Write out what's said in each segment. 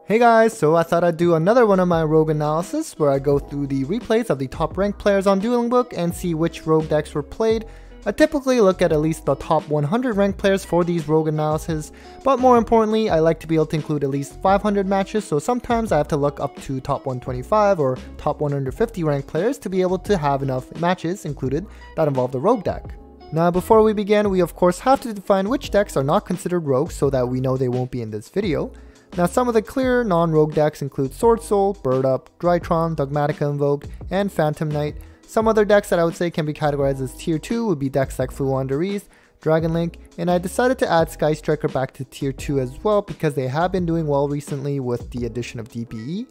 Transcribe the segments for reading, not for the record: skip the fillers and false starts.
Hey guys, so I thought I'd do another one of my rogue analysis where I go through the replays of the top ranked players on Dueling Book and see which rogue decks were played. I typically look at least the top 100 ranked players for these rogue analysis, but more importantly, I like to be able to include at least 500 matches, so sometimes I have to look up to top 125 or top 150 ranked players to be able to have enough matches included that involve the rogue deck. Now before we begin, we of course have to define which decks are not considered rogue so that we know they won't be in this video. Now some of the clear non-rogue decks include Sword Soul, Bird Up, Drytron, Dogmatica Invoke, and Phantom Knight. Some other decks that I would say can be categorized as tier 2 would be decks like Fluandereeze, Dragon Link, and I decided to add Sky Striker back to tier 2 as well because they have been doing well recently with the addition of DPE.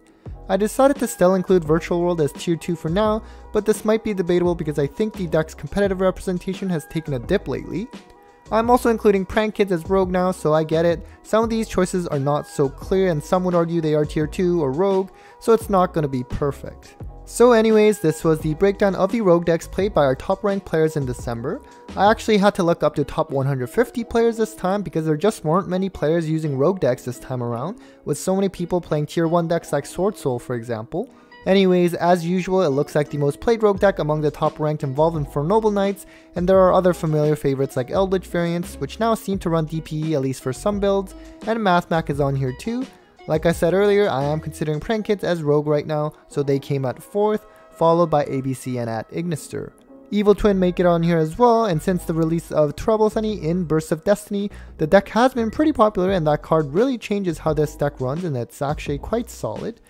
I decided to still include Virtual World as tier 2 for now, but this might be debatable because I think the deck's competitive representation has taken a dip lately. I'm also including Prank Kids as rogue now, so I get it. Some of these choices are not so clear and some would argue they are tier 2 or rogue, so it's not going to be perfect. So anyways, this was the breakdown of the rogue decks played by our top ranked players in December. I actually had to look up to top 150 players this time because there just weren't many players using rogue decks this time around, with so many people playing tier 1 decks like Sword Soul for example. Anyways, as usual, it looks like the most played rogue deck among the top ranked involved Infernoble Knights, and there are other familiar favorites like Eldlich Variants, which now seem to run DPE at least for some builds, and Mathmech is on here too. Like I said earlier, I am considering Prank Kids as rogue right now, so they came at 4th, followed by ABC and at Ignister. Evil Twin make it on here as well, and since the release of Trouble Sunny in Burst of Destiny, the deck has been pretty popular and that card really changes how this deck runs and it's actually quite solid.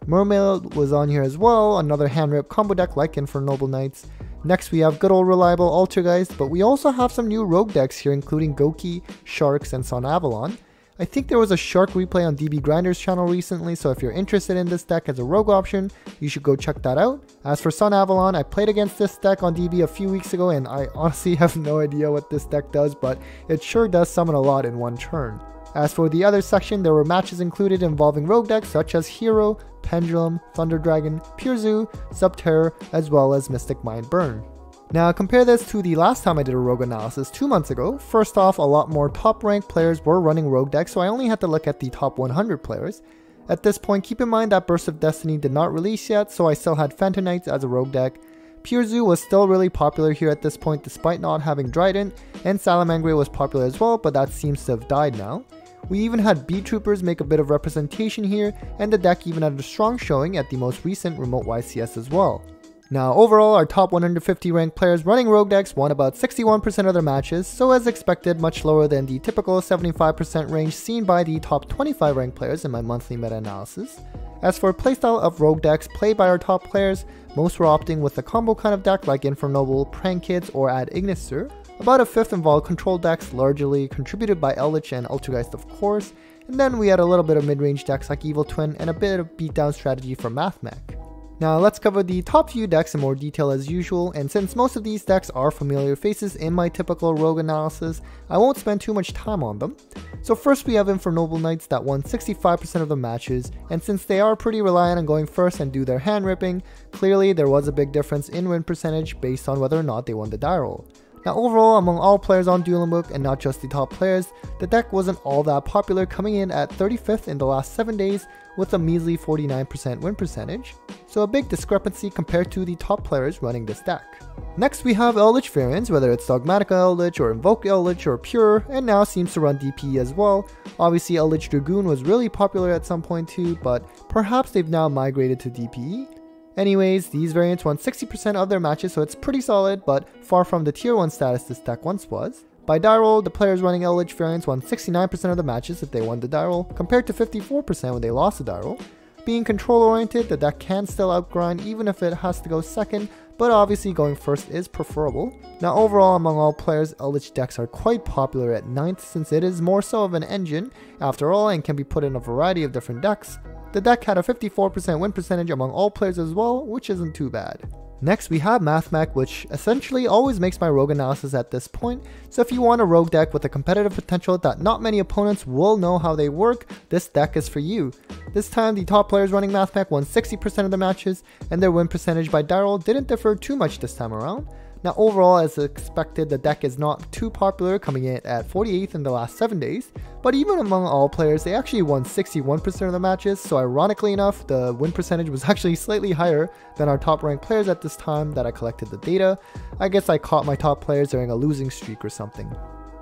Mermaid was on here as well, another hand-rip combo deck like Infernoble Knights. Next we have good old reliable Altergeist, but we also have some new rogue decks here including Goki, Sharks, and Sun Avalon. I think there was a Shark replay on DB Grinder's channel recently, so if you're interested in this deck as a rogue option, you should go check that out. As for Sun Avalon, I played against this deck on DB a few weeks ago and I honestly have no idea what this deck does, but it sure does summon a lot in one turn. As for the other section, there were matches included involving rogue decks such as Hero, Pendulum, Thunder Dragon, Pure Zoo, Subterror, as well as Mystic Mind Burn. Now compare this to the last time I did a rogue analysis 2 months ago. First off, a lot more top ranked players were running rogue decks, so I only had to look at the top 100 players. At this point, keep in mind that Burst of Destiny did not release yet, so I still had Phantom Knights as a rogue deck. Pure Zoo was still really popular here at this point despite not having Trident, and Salamangreat was popular as well, but that seems to have died now. We even had Bee Troopers make a bit of representation here, and the deck even had a strong showing at the most recent Remote YCS as well. Now overall, our top 150 ranked players running rogue decks won about 61% of their matches, so as expected much lower than the typical 75% range seen by the top 25 ranked players in my monthly meta-analysis. As for playstyle of rogue decks played by our top players, most were opting with a combo kind of deck like Infernoble, Prank Kids, or Ad Ignister. About a fifth involved control decks, largely contributed by Eldlich and Altergeist of course, and then we had a little bit of mid-range decks like Evil Twin and a bit of beatdown strategy from Mathmech. Now let's cover the top few decks in more detail as usual, and since most of these decks are familiar faces in my typical rogue analysis, I won't spend too much time on them. So first we have Infernoble Knights that won 65% of the matches, and since they are pretty reliant on going first and do their hand ripping, clearly there was a big difference in win percentage based on whether or not they won the die roll. Now overall, among all players on Dueling Book and not just the top players, the deck wasn't all that popular, coming in at 35th in the last 7 days with a measly 49% win percentage, so a big discrepancy compared to the top players running this deck. Next we have Eldlich Variants, whether it's Dogmatica Eldlich or Invoke Eldlich or Pure, and now seems to run DPE as well. Obviously Eldlich Dragoon was really popular at some point too, but perhaps they've now migrated to DPE. Anyways, these variants won 60% of their matches, so it's pretty solid, but far from the tier 1 status this deck once was. By die roll, the players running Eldlich Variants won 69% of the matches if they won the die roll, compared to 54% when they lost the die roll. Being control oriented, the deck can still outgrind even if it has to go second, but obviously going first is preferable. Now overall, among all players, Eldlich decks are quite popular at 9th since it is more so of an engine after all and can be put in a variety of different decks. The deck had a 54% win percentage among all players as well, which isn't too bad. Next we have Mathmech, which essentially always makes my rogue analysis at this point, so if you want a rogue deck with a competitive potential that not many opponents will know how they work, this deck is for you. This time the top players running Mathmech won 60% of the matches, and their win percentage by die roll didn't differ too much this time around. Now overall, as expected, the deck is not too popular, coming in at 48th in the last 7 days, but even among all players, they actually won 61% of the matches, so ironically enough, the win percentage was actually slightly higher than our top ranked players at this time that I collected the data. I guess I caught my top players during a losing streak or something.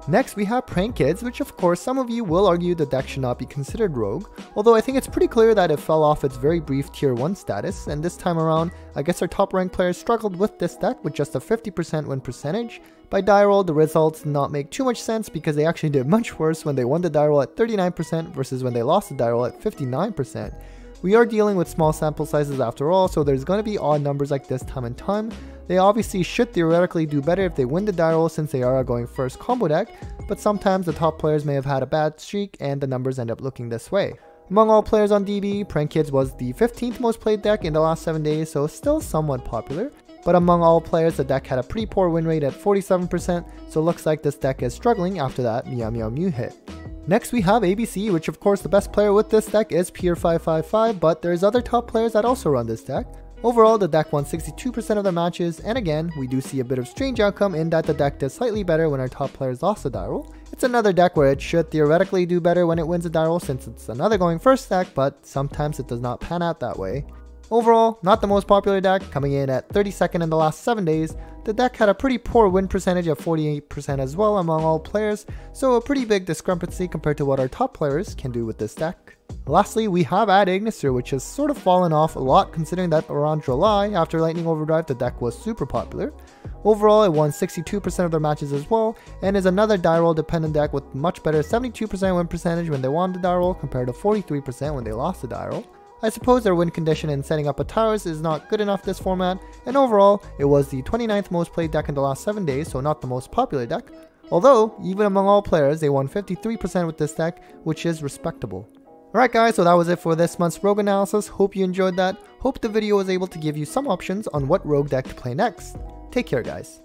Next we have Prank Kids, which of course some of you will argue the deck should not be considered rogue, although I think it's pretty clear that it fell off its very brief tier 1 status, and this time around I guess our top ranked players struggled with this deck with just a 50% win percentage. By die roll, the results did not make too much sense because they actually did much worse when they won the die roll at 39% versus when they lost the die roll at 59%. We are dealing with small sample sizes after all, so there's going to be odd numbers like this time and time. They obviously should theoretically do better if they win the die roll since they are a going first combo deck, but sometimes the top players may have had a bad streak and the numbers end up looking this way. Among all players on DB, Prank Kids was the 15th most played deck in the last 7 days, so still somewhat popular. But among all players, the deck had a pretty poor win rate at 47%, so looks like this deck is struggling after that Meow Meow Mew hit. Next we have ABC, which of course the best player with this deck is Pier555, but there's other top players that also run this deck. Overall, the deck won 62% of the matches, and again, we do see a bit of strange outcome in that the deck does slightly better when our top players lost a die roll. It's another deck where it should theoretically do better when it wins a die roll since it's another going first deck, but sometimes it does not pan out that way. Overall, not the most popular deck, coming in at 32nd in the last 7 days. The deck had a pretty poor win percentage of 48% as well among all players, so a pretty big discrepancy compared to what our top players can do with this deck. Lastly, we have Ad Ignister, which has sort of fallen off a lot considering that around July, after Lightning Overdrive, the deck was super popular. Overall, it won 62% of their matches as well, and is another die roll dependent deck with much better 72% win percentage when they won the die roll compared to 43% when they lost the die roll. I suppose their win condition in setting up a towers is not good enough this format, and overall, it was the 29th most played deck in the last 7 days, so not the most popular deck. Although, even among all players, they won 53% with this deck, which is respectable. Alright guys, so that was it for this month's rogue analysis. Hope you enjoyed that. Hope the video was able to give you some options on what rogue deck to play next. Take care guys.